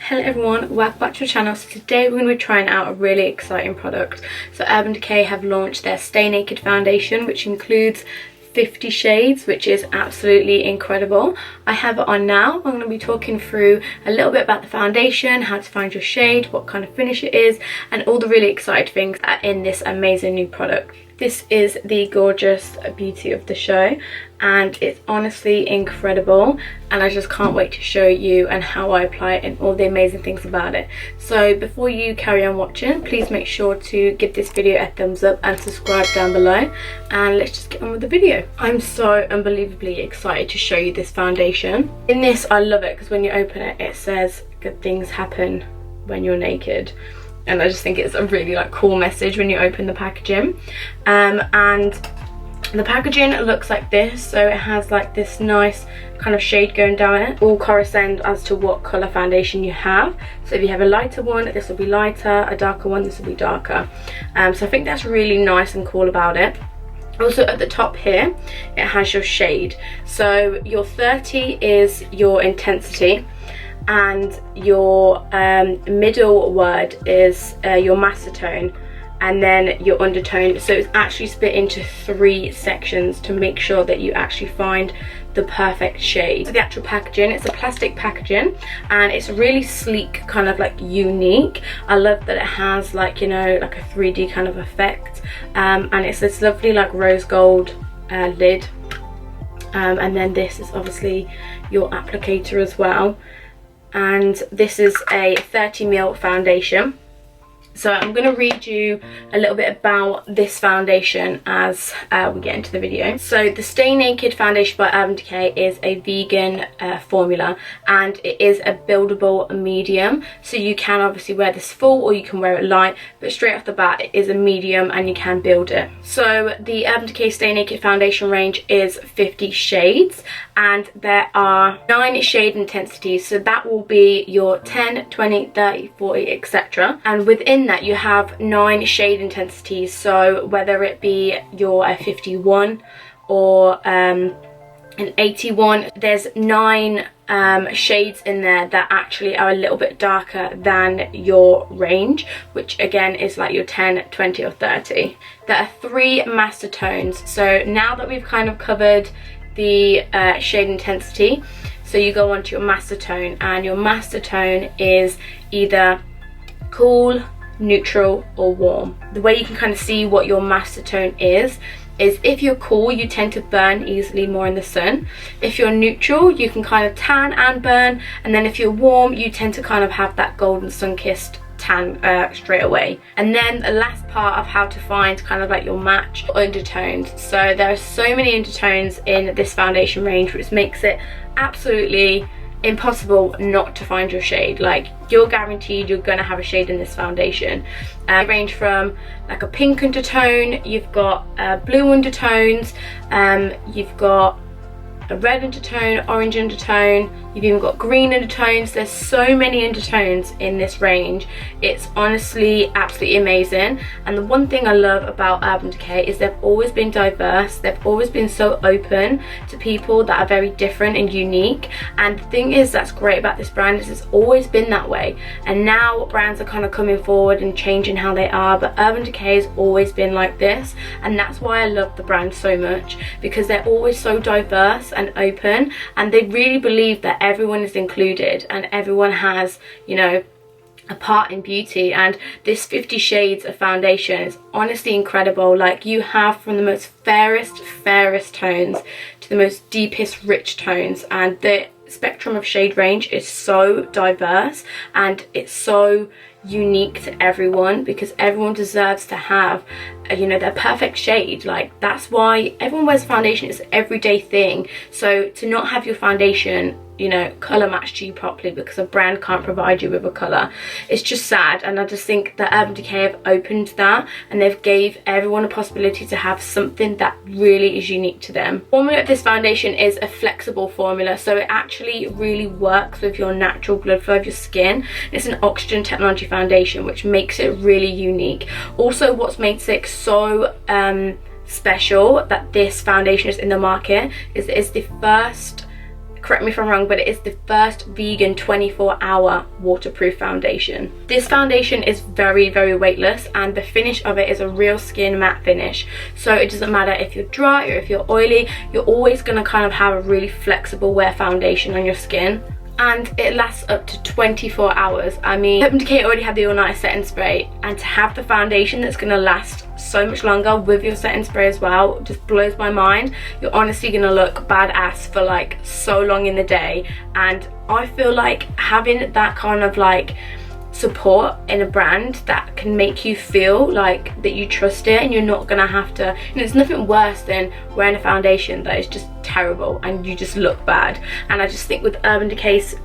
Hello everyone, welcome back to the channel. So today we're going to be trying out a really exciting product. So Urban Decay have launched their Stay Naked foundation, which includes 50 shades, which is absolutely incredible. I have it on now. I'm going to be talking through a little bit about the foundation, how to find your shade, what kind of finish it is, and all the really exciting things that are in this amazing new product. This is the gorgeous beauty of the show, and it's honestly incredible, and I just can't wait to show you and how I apply it and all the amazing things about it. So before you carry on watching, please make sure to give this video a thumbs up and subscribe down below, and let's just get on with the video. I'm so unbelievably excited to show you this foundation. In this, I love it because when you open it, it says good things happen when you're naked. And I just think it's a really cool message when you open the packaging. And the packaging looks like this, so it has this nice kind of shade going down it. All correspond as to what colour foundation you have. So if you have a lighter one, this will be lighter, a darker one, this will be darker. So I think that's really nice and cool about it. Also at the top here, it has your shade. So your 30 is your intensity, and your middle word is your master tone, and then your undertone. So it's actually split into 3 sections to make sure that you actually find the perfect shade. So the actual packaging, it's a plastic packaging, and it's really sleek, kind of unique. I love that it has a 3D kind of effect, and it's this lovely rose gold lid, and then this is obviously your applicator as well. And this is a 30ml foundation. So I'm going to read you a little bit about this foundation as we get into the video. So the Stay Naked foundation by Urban Decay is a vegan formula, and it is a buildable medium. So you can obviously wear this full or you can wear it light, but straight off the bat it is a medium and you can build it. So the Urban Decay Stay Naked foundation range is 50 shades, and there are 9 shade intensities. So that will be your 10, 20, 30, 40, etc. And within that you have 9 shade intensities. So whether it be your 51 or an 81, there's 9 shades in there that actually are a little bit darker than your range, which again is your 10, 20 or 30. There are 3 master tones. So now that we've kind of covered the shade intensity, so you go on to your master tone, and your master tone is either cool, neutral or warm. The way you can kind of see what your master tone is if you're cool, you tend to burn easily more in the sun. If you're neutral, you can kind of tan and burn, and then if you're warm, you tend to kind of have that golden sun-kissed tan straight away. And then the last part of how to find kind of your match undertones. So there are so many undertones in this foundation range, which makes it absolutely impossible not to find your shade. You're guaranteed you're gonna have a shade in this foundation. They range from a pink undertone, you've got blue undertones, you've got a red undertone, orange undertone, you've even got green undertones. There's so many undertones in this range. It's honestly absolutely amazing. And the one thing I love about Urban Decay is they've always been diverse. They've always been so open to people that are very different and unique. And the thing is that's great about this brand is it's always been that way. And now brands are kind of coming forward and changing how they are, but Urban Decay has always been like this. And that's why I love the brand so much, because they're always so diverse and open, and they really believe that everyone is included and everyone has, a part in beauty. And this 50 shades of foundation is honestly incredible. You have from the most fairest tones to the most deepest rich tones, and the spectrum of shade range is so diverse and it's so unique to everyone, because everyone deserves to have their perfect shade. That's why everyone wears foundation. It's an everyday thing. So to not have your foundation color match to you properly because a brand can't provide you with a color, it's just sad. And I just think that Urban Decay have opened that, and they've gave everyone a possibility to have something that really is unique to them. The formula of this foundation is a flexible formula, so it actually really works with your natural blood flow of your skin. It's an oxygen technology foundation, which makes it really unique. Also, what makes it so special that this foundation is in the market is it's the first correct me if I'm wrong, but it is the first vegan 24-hour waterproof foundation. This foundation is very, very weightless, and the finish of it is a real skin matte finish. So it doesn't matter if you're dry or if you're oily, you're always going to kind of have a really flexible wear foundation on your skin. And it lasts up to 24 hours. I mean, Urban Decay already had the all night setting spray, and to have the foundation that's going to last so much longer with your setting spray as well just blows my mind. You're honestly going to look badass for like so long in the day, and I feel like having that kind of like support in a brand that can make you feel like that you trust it, and you're not gonna have to, you know, there's nothing worse than wearing a foundation that is just terrible and you just look bad. And I just think with Urban Decay's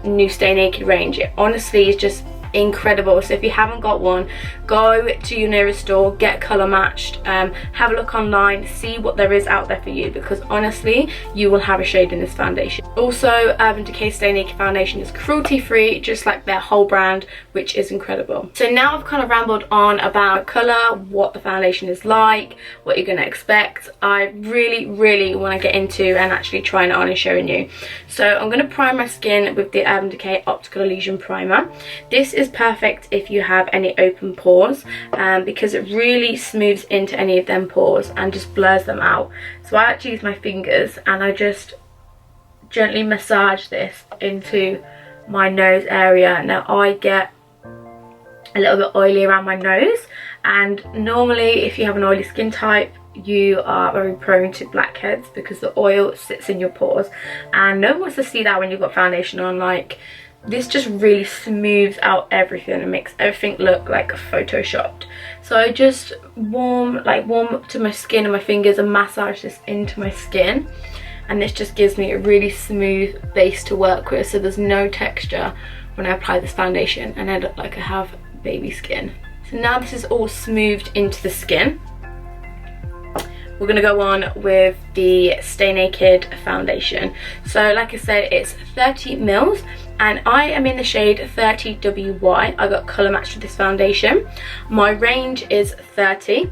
new Stay Naked range, it honestly is just incredible. So if you haven't got one, go to your nearest store, get colour matched, have a look online, see what there is out there for you, because honestly you will have a shade in this foundation. Also, Urban Decay Stay Naked foundation is cruelty free, just like their whole brand, which is incredible. So now I've kind of rambled on about colour, what the foundation is like, what you're going to expect. I really want to get into and actually trying it on and showing you. So I'm going to prime my skin with the Urban Decay Optical Illusion Primer. This is perfect if you have any open pores, because it really smooths into any of them pores and just blurs them out. So I actually use my fingers and I just gently massage this into my nose area. Now I get a little bit oily around my nose, and normally if you have an oily skin type you are very prone to blackheads because the oil sits in your pores, and no one wants to see that when you've got foundation on. Like, this just really smooths out everything and makes everything look like photoshopped. So I just warm up to my skin and my fingers and massage this into my skin, and this just gives me a really smooth base to work with, so there's no texture when I apply this foundation and I look like I have baby skin. So now this is all smoothed into the skin, we're going to go on with the Stay Naked foundation. So like I said, it's 30 mils and I am in the shade 30WY. I got colour matched with this foundation. My range is 30.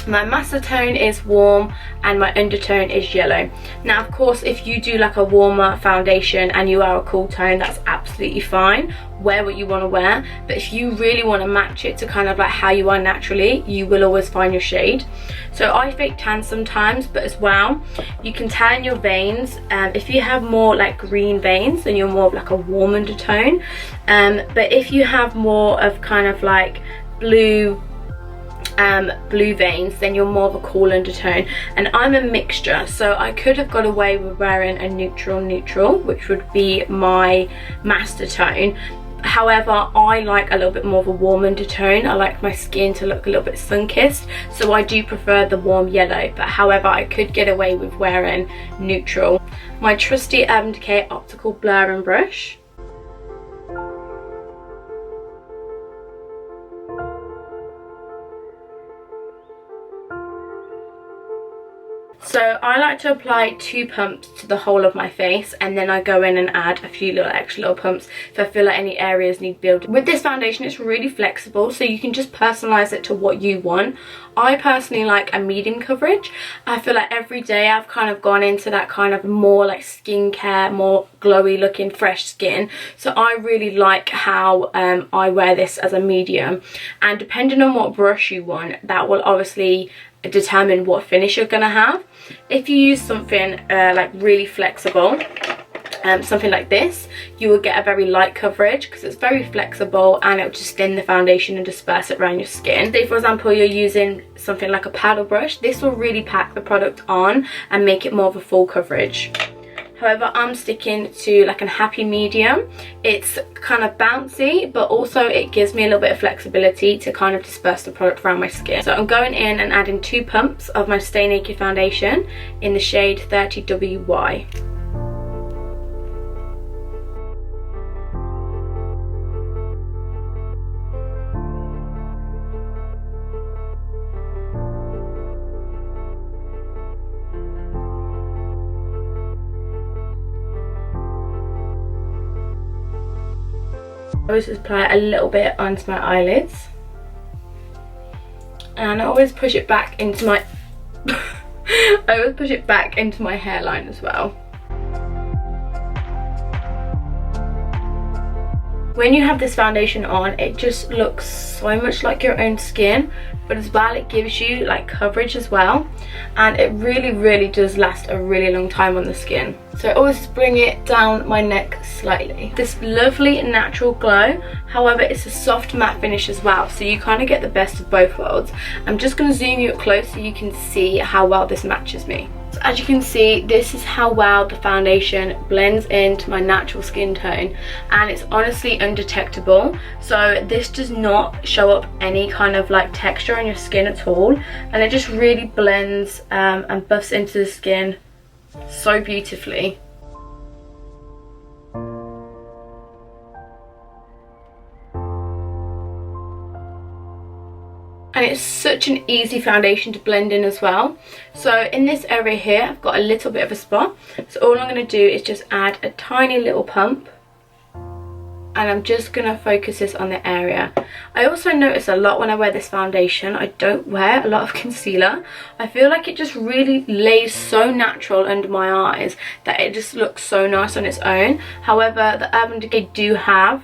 My master tone is warm and my undertone is yellow. Now of course if you do like a warmer foundation and you are a cool tone, that's absolutely fine. Wear what you want to wear, but if you really want to match it to kind of like how you are naturally, you will always find your shade. So I fake tan sometimes, but as well you can tan your veins. If you have more like green veins, then you're more of like a warm undertone, but if you have more of kind of like blue veins, then you're more of a cool undertone, and I'm a mixture, so I could have got away with wearing a neutral, which would be my master tone. However, I like a little bit more of a warm undertone. I like my skin to look a little bit sun-kissed, so I do prefer the warm yellow, but however I could get away with wearing neutral. My trusty Urban Decay optical blurring brush. So I like to apply 2 pumps to the whole of my face, and then I go in and add a few little extra little pumps if I feel like any areas need building. With this foundation it's really flexible, so you can just personalize it to what you want. I personally like a medium coverage. I feel like every day I've kind of gone into that kind of more like skincare, more glowy looking fresh skin, so I really like how I wear this as a medium, and depending on what brush you want, that will obviously determine what finish you're gonna have. If you use something like really flexible, something like this, you will get a very light coverage because it's very flexible and it'll just thin the foundation and disperse it around your skin. Say for example you're using something like a paddle brush, this will really pack the product on and make it more of a full coverage. However, I'm sticking to like a happy medium. It's kind of bouncy, but also it gives me a little bit of flexibility to kind of disperse the product around my skin. So I'm going in and adding 2 pumps of my Stay Naked foundation in the shade 30WY. I always just apply a little bit onto my eyelids, and I always push it back into my I always push it back into my hairline as well. When you have this foundation on, it just looks so much like your own skin, but as well it gives you like coverage as well, and it really does last a really long time on the skin. So I always bring it down my neck slightly. This lovely natural glow, however it's a soft matte finish as well, so you kind of get the best of both worlds. I'm just going to zoom you up close so you can see how well this matches me. So as you can see, this is how well the foundation blends into my natural skin tone, and it's honestly undetectable. So this does not show up any kind of like texture on your skin at all, and it just really blends and buffs into the skin so beautifully. And it's such an easy foundation to blend in as well. So in this area here, I've got a little bit of a spot, so all I'm going to do is just add a tiny little pump, and I'm just going to focus this on the area. I also notice a lot when I wear this foundation, I don't wear a lot of concealer. I feel like it just really lays so natural under my eyes that it just looks so nice on its own. However, the Urban Decay do have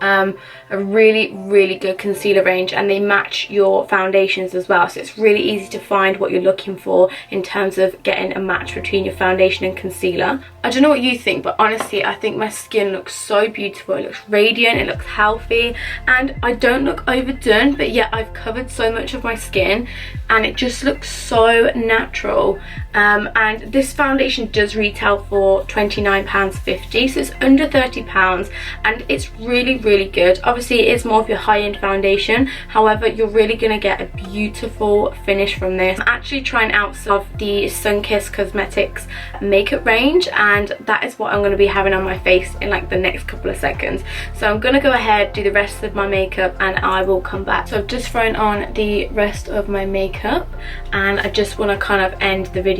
a really good concealer range, and they match your foundations as well, so it's really easy to find what you're looking for in terms of getting a match between your foundation and concealer. I don't know what you think, but honestly I think my skin looks so beautiful. It looks radiant, it looks healthy, and I don't look overdone, but yet I've covered so much of my skin and it just looks so natural. And this foundation does retail for £29.50, so it's under £30, and it's really good. Obviously it is more of your high-end foundation, however you're really going to get a beautiful finish from this. I'm actually trying out some of the Sunkissed Cosmetics makeup range, and that is what I'm going to be having on my face in like the next couple of seconds. So I'm going to go ahead, do the rest of my makeup, and I will come back. So I've just thrown on the rest of my makeup, and I just want to kind of end the video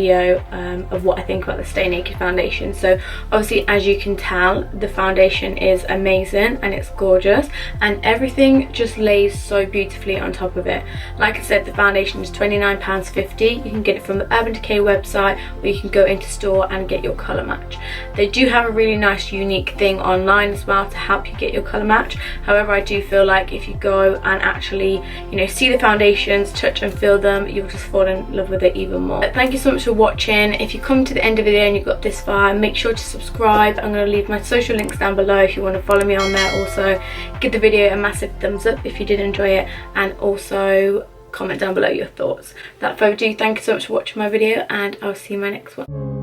of what I think about the Stay Naked foundation. So obviously, as you can tell, the foundation is amazing and it's gorgeous, and everything just lays so beautifully on top of it. Like I said, the foundation is £29.50. You can get it from the Urban Decay website, or you can go into store and get your colour match. They do have a really nice unique thing online as well to help you get your colour match. However, I do feel like if you go and actually, you know, see the foundations, touch and feel them, you'll just fall in love with it even more. But thank you so much for watching. If you come to the end of the video and you got this far, make sure to subscribe. I'm going to leave my social links down below if you want to follow me on there. Also, give the video a massive thumbs up if you did enjoy it, and also comment down below your thoughts. Without further ado, thank you so much for watching my video, and I'll see you in my next one.